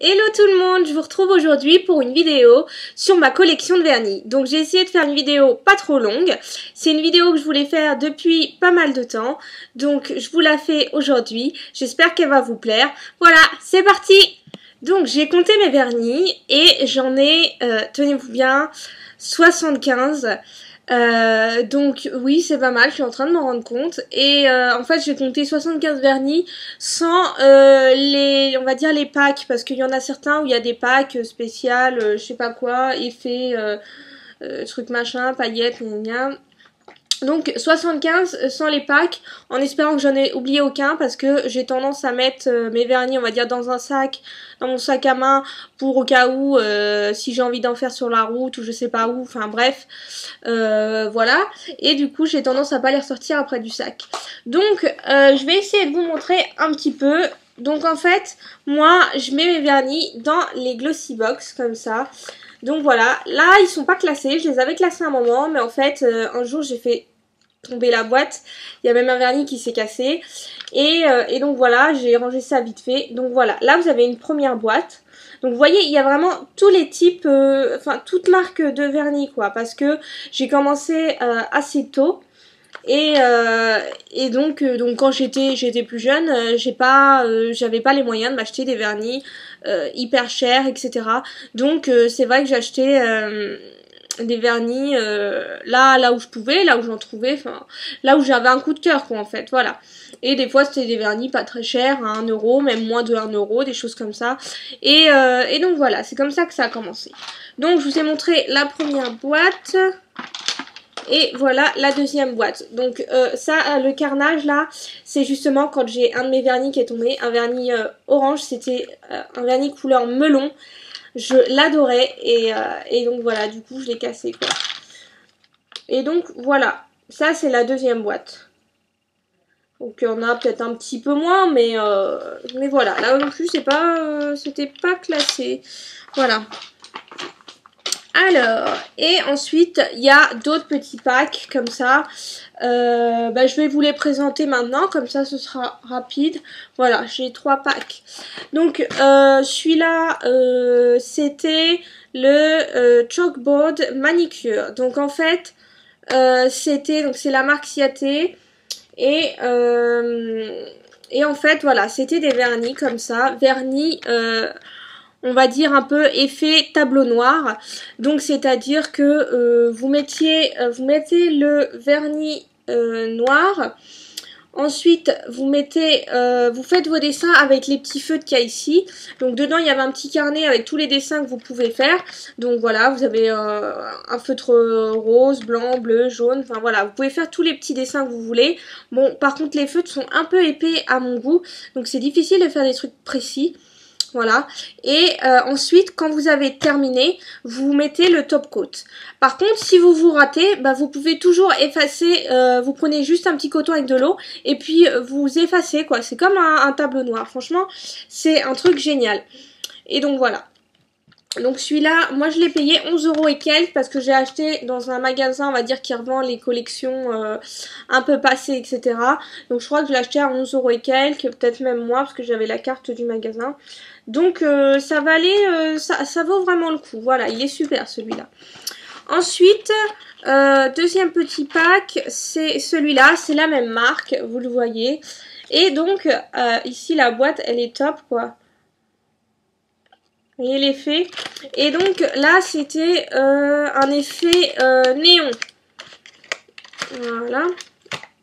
Hello tout le monde, je vous retrouve aujourd'hui pour une vidéo sur ma collection de vernis. Donc j'ai essayé de faire une vidéo pas trop longue. C'est une vidéo que je voulais faire depuis pas mal de temps. Donc je vous la fais aujourd'hui. J'espère qu'elle va vous plaire. Voilà, c'est parti! Donc j'ai compté mes vernis et j'en ai, tenez-vous bien, 75. Donc oui, c'est pas mal, je suis en train de m'en rendre compte. Et en fait j'ai compté 75 vernis sans on va dire les packs, parce qu'il y en a certains où il y a des packs spéciales, je sais pas quoi, effets, trucs machin, paillettes, gna gna. Donc 75 sans les packs, en espérant que j'en ai oublié aucun, parce que j'ai tendance à mettre mes vernis, on va dire, dans un sac, dans mon sac à main, pour au cas où, si j'ai envie d'en faire sur la route ou je sais pas où, enfin bref, voilà. Et du coup j'ai tendance à pas les ressortir après du sac. Donc je vais essayer de vous montrer un petit peu. Donc en fait, moi je mets mes vernis dans les glossy box comme ça. Donc voilà, là ils sont pas classés, je les avais classés un moment, mais en fait un jour j'ai fait tomber la boîte, il y a même un vernis qui s'est cassé, et donc voilà, j'ai rangé ça vite fait. Donc voilà, là vous avez une première boîte. Donc vous voyez, il y a vraiment tous les types, enfin toutes marques de vernis quoi, parce que j'ai commencé assez tôt. Et donc quand j'étais plus jeune, j'avais pas les moyens de m'acheter des vernis hyper chers, etc. Donc c'est vrai que j'achetais des vernis là où je pouvais, là où j'en trouvais, enfin là où j'avais un coup de cœur quoi en fait, voilà. Et des fois c'était des vernis pas très chers, à 1 euro, même moins de 1 euro, des choses comme ça. Et donc voilà, c'est comme ça que ça a commencé. Donc je vous ai montré la première boîte. Et voilà la deuxième boîte. Donc ça, le carnage là, c'est justement quand j'ai un de mes vernis qui est tombé, un vernis orange, c'était un vernis couleur melon. Je l'adorais et donc voilà, du coup je l'ai cassé quoi. Et donc voilà, ça c'est la deuxième boîte. Donc il y en a peut-être un petit peu moins, mais voilà, là non plus c'était pas classé. Voilà. Alors, et ensuite, il y a d'autres petits packs comme ça. Je vais vous les présenter maintenant, comme ça ce sera rapide. Voilà, j'ai 3 packs. Donc, celui-là, c'était le chalkboard manicure. Donc, en fait, c'est la marque Ciaté. Et en fait, voilà, c'était des vernis comme ça. Vernis on va dire un peu effet tableau noir. Donc c'est-à-dire que vous mettez le vernis noir. Ensuite vous faites vos dessins avec les petits feutres qu'il y a ici. Donc dedans il y avait un petit carnet avec tous les dessins que vous pouvez faire. Donc voilà, vous avez un feutre rose, blanc, bleu, jaune. Enfin voilà, vous pouvez faire tous les petits dessins que vous voulez. Bon, par contre les feutres sont un peu épais à mon goût. Donc c'est difficile de faire des trucs précis. Voilà, et ensuite quand vous avez terminé, vous mettez le top coat. Par contre, si vous vous ratez, vous pouvez toujours effacer, vous prenez juste un petit coton avec de l'eau et puis vous effacez quoi. C'est comme un tableau noir, franchement, c'est un truc génial. Et donc voilà. Donc celui-là, moi je l'ai payé 11 € et quelques parce que j'ai acheté dans un magasin, on va dire, qui revend les collections un peu passées, etc. Donc je crois que je l'ai acheté à 11 € et quelques, peut-être même moins parce que j'avais la carte du magasin. Donc ça valait, ça vaut vraiment le coup. Voilà, il est super celui-là. Ensuite, deuxième petit pack, c'est celui-là, c'est la même marque, vous le voyez. Et donc ici la boîte, elle est top quoi. Vous voyez l'effet. Et donc là c'était un effet néon. Voilà.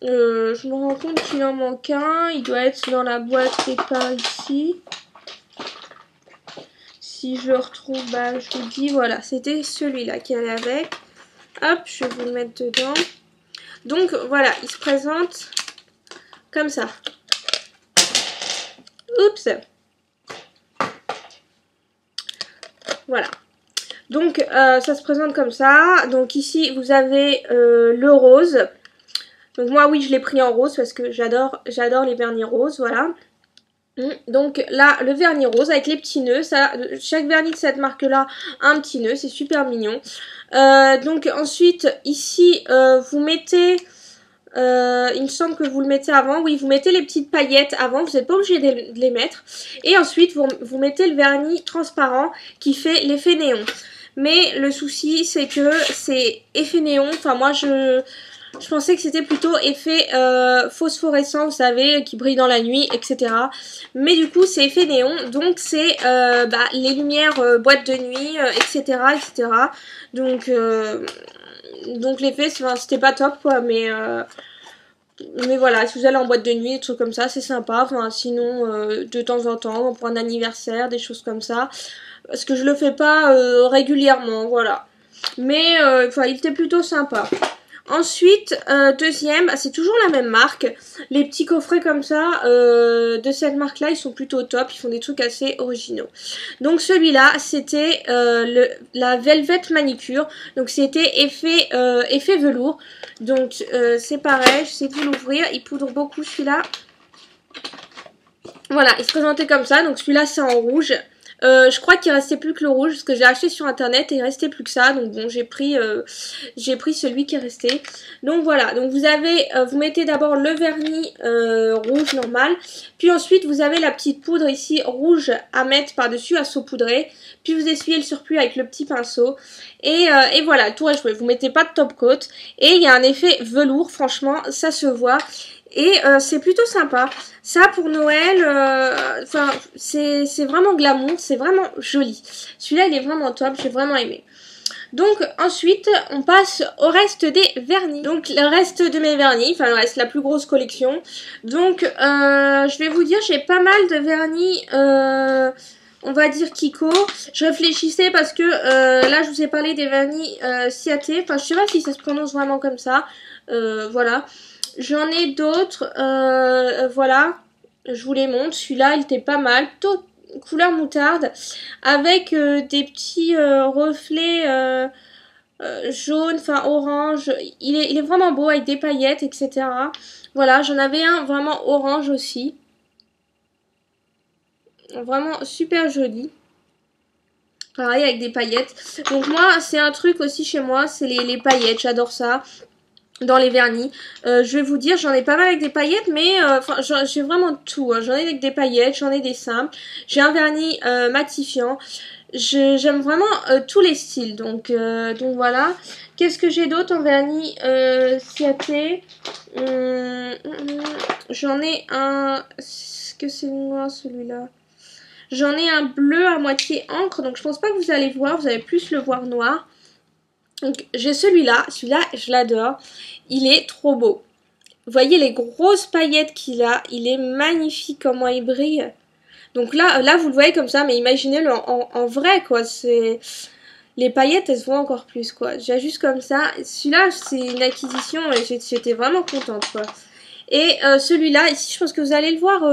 Je me rends compte qu'il en manque un. Il doit être dans la boîte qui est par ici. Si je le retrouve, je vous dis, voilà, c'était celui-là qui allait avec. Hop, je vais vous le mettre dedans. Donc voilà, il se présente comme ça. Oups. Voilà. Donc ça se présente comme ça. Donc ici vous avez le rose. Donc moi oui je l'ai pris en rose parce que j'adore les vernis roses, voilà. Donc là le vernis rose avec les petits nœuds, chaque vernis de cette marque là a un petit nœud, c'est super mignon. Donc ensuite ici vous mettez Il me semble que vous le mettez avant. Oui, vous mettez les petites paillettes avant. Vous n'êtes pas obligé de les mettre. Et ensuite, vous mettez le vernis transparent qui fait l'effet néon. Mais le souci, c'est que c'est effet néon. Enfin, moi, je pensais que c'était plutôt effet phosphorescent, vous savez, qui brille dans la nuit, etc. Mais du coup, c'est effet néon. Donc, c'est les lumières boîte de nuit, etc., etc. Donc l'effet, c'était pas top, quoi. Mais voilà, si vous allez en boîte de nuit, des trucs comme ça, c'est sympa. Enfin, sinon, de temps en temps, pour un anniversaire, des choses comme ça. Parce que je le fais pas régulièrement, voilà. Mais, il était plutôt sympa. Ensuite, deuxième, c'est toujours la même marque. Les petits coffrets comme ça, de cette marque-là, ils sont plutôt top. Ils font des trucs assez originaux. Donc celui-là, c'était la Velvet Manicure. Donc c'était effet velours. Donc c'est pareil, j'essaie de vous l'ouvrir. Il poudre beaucoup celui-là. Voilà, il se présentait comme ça. Donc celui-là, c'est en rouge. Je crois qu'il restait plus que le rouge parce que j'ai acheté sur internet et il restait plus que ça. Donc bon, j'ai pris celui qui est resté. Donc voilà, donc vous mettez d'abord le vernis rouge normal. Puis ensuite vous avez la petite poudre ici rouge à mettre par-dessus, à saupoudrer. Puis vous essuyez le surplus avec le petit pinceau. Et voilà, le tour est joué. Vous mettez pas de top coat. Et il y a un effet velours, franchement, ça se voit. Et c'est plutôt sympa. Ça pour Noël, c'est vraiment glamour, c'est vraiment joli. Celui-là il est vraiment top, j'ai vraiment aimé. Donc ensuite on passe au reste des vernis. Donc le reste de mes vernis, enfin le reste, la plus grosse collection. Donc je vais vous dire, j'ai pas mal de vernis, on va dire Kiko. Je réfléchissais parce que là je vous ai parlé des vernis Ciaté. Enfin je sais pas si ça se prononce vraiment comme ça. Voilà. J'en ai d'autres, voilà, je vous les montre. Celui-là, il était pas mal, couleur moutarde, avec des petits reflets jaunes, enfin orange. Il est vraiment beau avec des paillettes, etc. Voilà, j'en avais un vraiment orange aussi. Vraiment super joli. Pareil avec des paillettes. Donc moi, c'est un truc aussi chez moi, c'est les paillettes, j'adore ça. Dans les vernis, je vais vous dire, j'en ai pas mal avec des paillettes, mais j'ai vraiment tout, hein. J'en ai avec des paillettes, j'en ai des simples, j'ai un vernis matifiant, j'aime vraiment tous les styles, donc voilà. Qu'est-ce que j'ai d'autre en vernis Ciaté? J'en ai un, est-ce que c'est noir celui-là? J'en ai un bleu à moitié encre, donc je pense pas que vous allez voir, vous allez plus le voir noir. Donc j'ai celui-là je l'adore, il est trop beau. Vous voyez les grosses paillettes qu'il a, il est magnifique comment il brille. Donc là vous le voyez comme ça, mais imaginez-le en vrai quoi, les paillettes elles se voient encore plus quoi. J'ai juste comme ça, celui-là c'est une acquisition et j'étais vraiment contente quoi. Et celui-là, ici je pense que vous allez le voir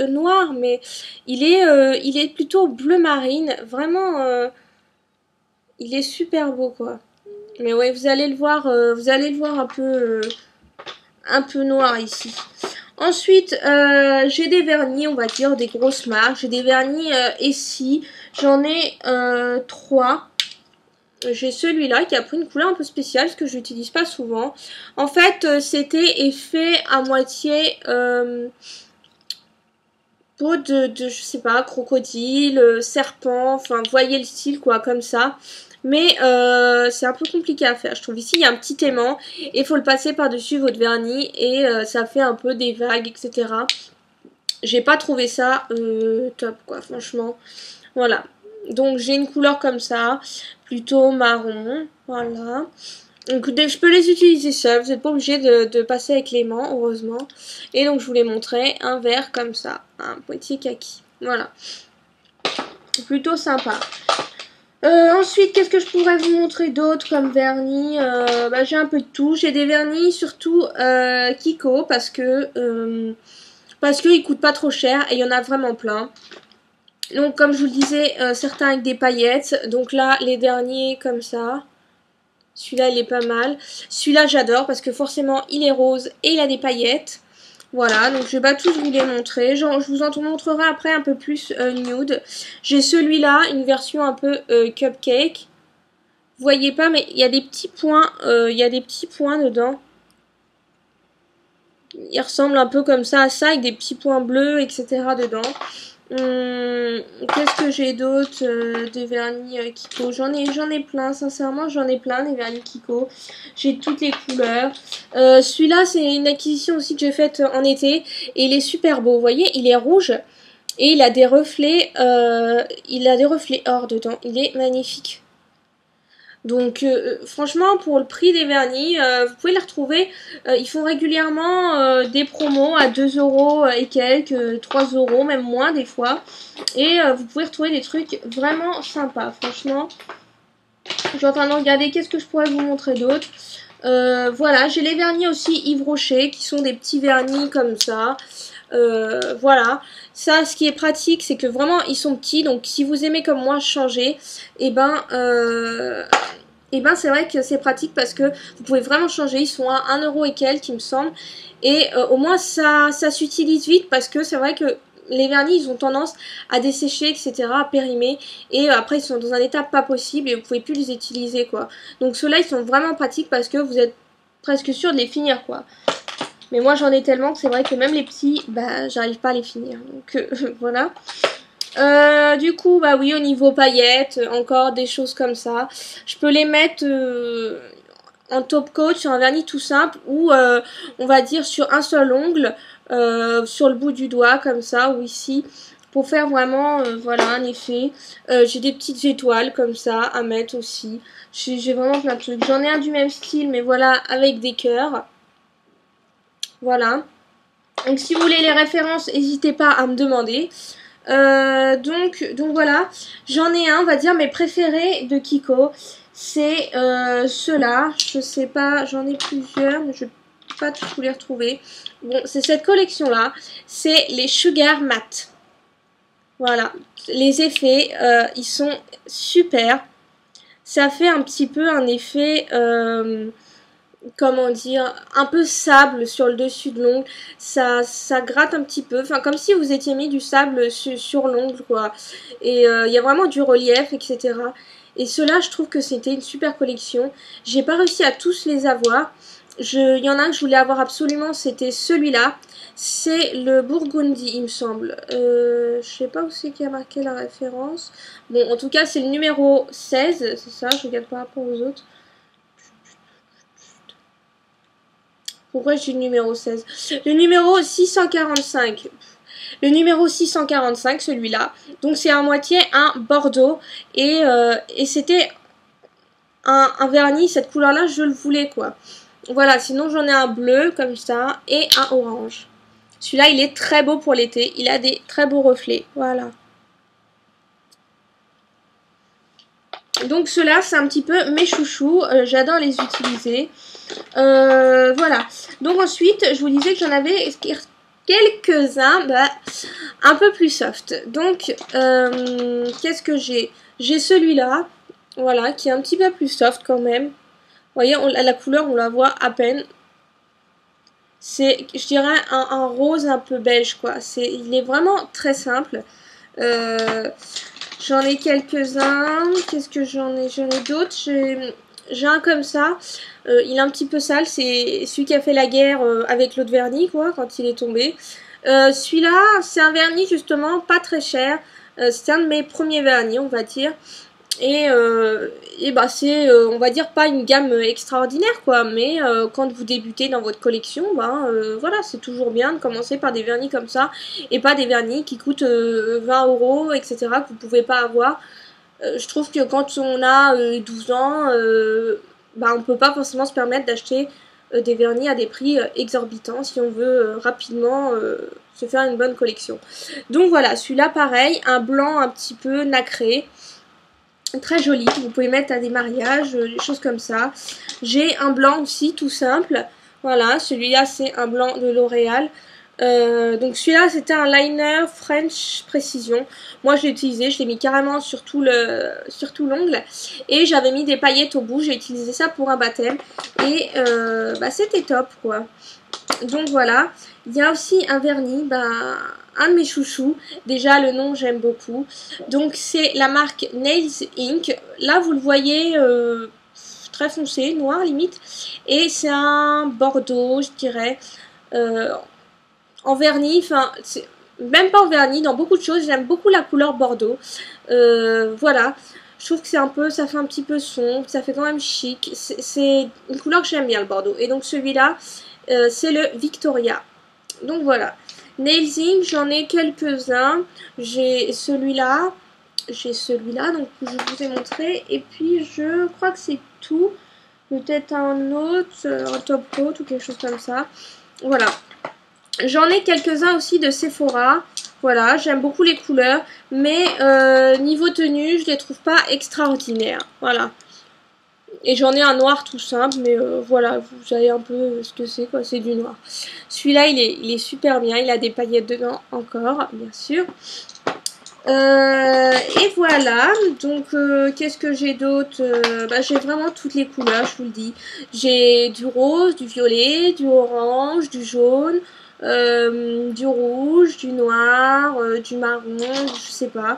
noir, mais il est plutôt bleu marine, vraiment il est super beau quoi. Mais ouais, vous allez le voir un peu noir ici. Ensuite, j'ai des vernis, on va dire, des grosses marques. J'ai des vernis Essie. J'en ai 3. J'ai celui-là qui a pris une couleur un peu spéciale parce que je l'utilise pas souvent. En fait, c'était effet à moitié peau de, je sais pas, crocodile, serpent. Enfin, voyez le style quoi, comme ça. Mais c'est un peu compliqué à faire, je trouve. Ici, il y a un petit aimant et il faut le passer par-dessus votre vernis et ça fait un peu des vagues, etc. J'ai pas trouvé ça top, quoi, franchement. Voilà. Donc, j'ai une couleur comme ça, plutôt marron. Voilà. Donc, je peux les utiliser seuls. Vous n'êtes pas obligé de passer avec l'aimant, heureusement. Et donc, je vous les montrais. Un vert comme ça, un poitiers kaki. Voilà. Plutôt sympa. Ensuite, qu'est-ce que je pourrais vous montrer d'autre comme vernis? J'ai un peu de tout. J'ai des vernis surtout Kiko parce que ils coûtent pas trop cher et il y en a vraiment plein. Donc comme je vous le disais, certains avec des paillettes. Donc là, les derniers comme ça. Celui-là, il est pas mal. Celui-là, j'adore parce que forcément, il est rose et il a des paillettes. Voilà, donc je vais pas tous vous les montrer. Je vous en montrerai après un peu plus nude. J'ai celui-là, une version un peu cupcake. Vous voyez pas, mais il y a des petits points, dedans. Il ressemble un peu comme ça à ça, avec des petits points bleus, etc. dedans. Qu'est-ce que j'ai d'autre des vernis Kiko? J'en ai plein, sincèrement, j'en ai plein des vernis Kiko. J'ai toutes les couleurs. Celui-là, c'est une acquisition aussi que j'ai faite en été. Et il est super beau, vous voyez, il est rouge. Et il a des reflets or dedans. Il est magnifique. Donc franchement pour le prix des vernis, vous pouvez les retrouver, ils font régulièrement des promos à 2 € et quelques, 3 €, même moins des fois. Et vous pouvez retrouver des trucs vraiment sympas, franchement. Je suis en train de regarder qu'est-ce que je pourrais vous montrer d'autre. Voilà, j'ai les vernis aussi Yves Rocher qui sont des petits vernis comme ça. Voilà, ça ce qui est pratique c'est que vraiment ils sont petits, donc si vous aimez comme moi changer, et c'est vrai que c'est pratique parce que vous pouvez vraiment changer. Ils sont à 1 € et quelques il me semble, et au moins ça s'utilise vite parce que c'est vrai que les vernis ils ont tendance à dessécher, etc., à périmer, et après ils sont dans un état pas possible et vous pouvez plus les utiliser quoi. Donc ceux-là ils sont vraiment pratiques parce que vous êtes presque sûr de les finir quoi. Mais moi j'en ai tellement que c'est vrai que même les petits, bah j'arrive pas à les finir. Donc voilà. Du coup, bah oui, au niveau paillettes, encore des choses comme ça. Je peux les mettre en top coat sur un vernis tout simple ou on va dire sur un seul ongle, sur le bout du doigt comme ça ou ici. Pour faire vraiment, voilà, un effet. J'ai des petites étoiles comme ça à mettre aussi. J'ai vraiment plein de trucs. J'en ai un du même style, mais voilà, avec des cœurs. Voilà. Donc si vous voulez les références, n'hésitez pas à me demander. Donc voilà. J'en ai un, on va dire, mes préférés de Kiko. C'est ceux-là. Je sais pas, j'en ai plusieurs, mais je ne vais pas tous les retrouver. Bon, c'est cette collection-là. C'est les Sugar Matte. Voilà. Les effets, ils sont super. Ça fait un petit peu un effet... comment dire, un peu sable sur le dessus de l'ongle, ça gratte un petit peu, enfin comme si vous étiez mis du sable sur l'ongle quoi, et il y a vraiment du relief, etc. Et ceux-là je trouve que c'était une super collection. J'ai pas réussi à tous les avoir, il y en a un que je voulais avoir absolument, c'était celui-là, c'est le Burgundy il me semble, je sais pas où c'est qu'il y a marqué la référence, bon en tout cas c'est le numéro 16, c'est ça, je regarde par rapport aux autres. Pourquoi j'ai le numéro 16? Le numéro 645. Le numéro 645, celui-là. Donc c'est à moitié un bordeaux. Et c'était un vernis, cette couleur-là, je le voulais quoi. Voilà, sinon j'en ai un bleu comme ça et un orange. Celui-là, il est très beau pour l'été. Il a des très beaux reflets. Voilà. Donc ceux-là, c'est un petit peu mes chouchous. J'adore les utiliser. Voilà. Donc ensuite, je vous disais que j'en avais quelques-uns un peu plus soft. Donc, qu'est-ce que j'ai? J'ai celui-là, voilà, qui est un petit peu plus soft quand même. Vous voyez, la couleur, on la voit à peine. C'est, je dirais, un rose un peu beige, quoi. Il est vraiment très simple. J'en ai quelques-uns. Qu'est-ce que j'en ai? J'en ai d'autres. J'ai un comme ça. Il est un petit peu sale. C'est celui qui a fait la guerre avec l'autre vernis, quoi, quand il est tombé. Celui-là, c'est un vernis, justement, pas très cher. C'est un de mes premiers vernis, on va dire. Et bah c'est, on va dire, pas une gamme extraordinaire, quoi. Mais quand vous débutez dans votre collection, voilà, c'est toujours bien de commencer par des vernis comme ça. Et pas des vernis qui coûtent 20 €, etc. que vous pouvez pas avoir. Je trouve que quand on a 12 ans, on peut pas forcément se permettre d'acheter des vernis à des prix exorbitants si on veut rapidement se faire une bonne collection. Donc voilà, celui-là pareil, un blanc un petit peu nacré, très joli, vous pouvez mettre à des mariages, des choses comme ça. J'ai un blanc aussi tout simple, voilà, celui-là c'est un blanc de L'Oréal. Donc celui-là c'était un liner French Precision. Moi je l'ai utilisé, je l'ai mis carrément sur tout l'ongle et j'avais mis des paillettes au bout. J'ai utilisé ça pour un baptême et c'était top quoi. Donc voilà, il y a aussi un vernis, un de mes chouchous. Déjà le nom j'aime beaucoup. Donc c'est la marque Nails Inc. Là vous le voyez très foncé, noir limite, et c'est un bordeaux je dirais. en vernis, enfin, même pas en vernis, dans beaucoup de choses. J'aime beaucoup la couleur bordeaux. Voilà. Je trouve que c'est un peu, ça fait un petit peu sombre, ça fait quand même chic. C'est une couleur que j'aime bien, le bordeaux. Et donc celui-là, c'est le Victoria. Donc voilà. Nailsing, j'en ai quelques-uns. J'ai celui-là. Donc je vous ai montré. Et puis je crois que c'est tout. Peut-être un autre, un top coat ou quelque chose comme ça. Voilà. J'en ai quelques-uns aussi de Sephora. Voilà, j'aime beaucoup les couleurs. Mais niveau tenue, je les trouve pas extraordinaires. Voilà. Et j'en ai un noir tout simple, mais voilà, vous savez un peu ce que c'est, quoi. C'est du noir. Celui-là, il est super bien. Il a des paillettes dedans encore, bien sûr. Et voilà, donc qu'est-ce que j'ai d'autre? J'ai vraiment toutes les couleurs, je vous le dis. J'ai du rose, du violet, du orange, du jaune, du rouge, du noir, du marron, je sais pas.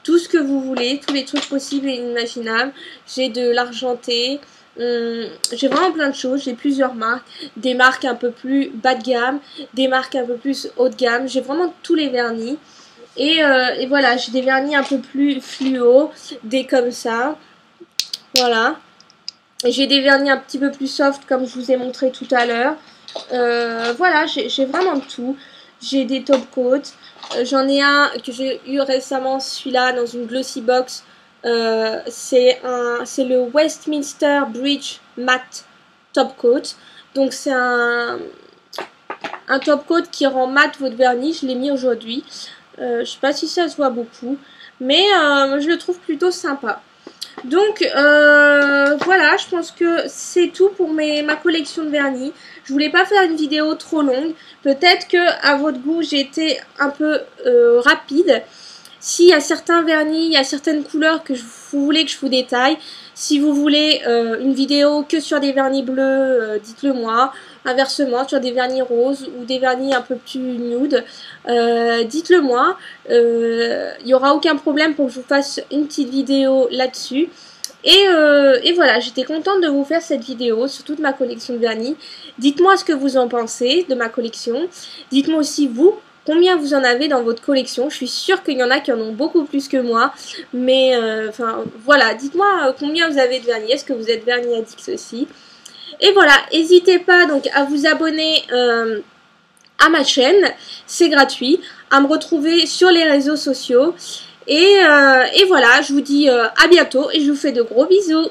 Tout ce que vous voulez, tous les trucs possibles et inimaginables. J'ai de l'argenté. J'ai vraiment plein de choses, j'ai plusieurs marques, des marques un peu plus bas de gamme, des marques un peu plus haut de gamme. J'ai vraiment tous les vernis. Et voilà, j'ai des vernis un peu plus fluo, des comme ça. Voilà. J'ai des vernis un petit peu plus soft, comme je vous ai montré tout à l'heure. Voilà, j'ai vraiment tout. J'ai des top coats. J'en ai un que j'ai eu récemment, celui-là, dans une glossy box. C'est le Westminster Bridge Matte Top Coat. Donc c'est un top coat qui rend mat votre vernis. Je l'ai mis aujourd'hui. Je sais pas si ça se voit beaucoup, mais je le trouve plutôt sympa. Donc voilà, je pense que c'est tout pour ma collection de vernis. Je voulais pas faire une vidéo trop longue. Peut-être que à votre goût j'ai été un peu rapide. S'il y a certains vernis, il y a certaines couleurs que vous voulez que je vous détaille. Si vous voulez une vidéo que sur des vernis bleus, dites-le moi. Inversement, sur des vernis roses ou des vernis un peu plus nude, dites-le moi. Il n'y aura aucun problème pour que je vous fasse une petite vidéo là-dessus. Et voilà, j'étais contente de vous faire cette vidéo sur toute ma collection de vernis. Dites-moi ce que vous en pensez de ma collection. Dites-moi aussi vous, combien vous en avez dans votre collection. Je suis sûre qu'il y en a qui en ont beaucoup plus que moi. Mais enfin voilà, dites-moi combien vous avez de vernis. Est-ce que vous êtes vernis addict aussi? Et voilà, n'hésitez pas donc à vous abonner à ma chaîne, c'est gratuit, à me retrouver sur les réseaux sociaux. Et voilà, je vous dis à bientôt et je vous fais de gros bisous.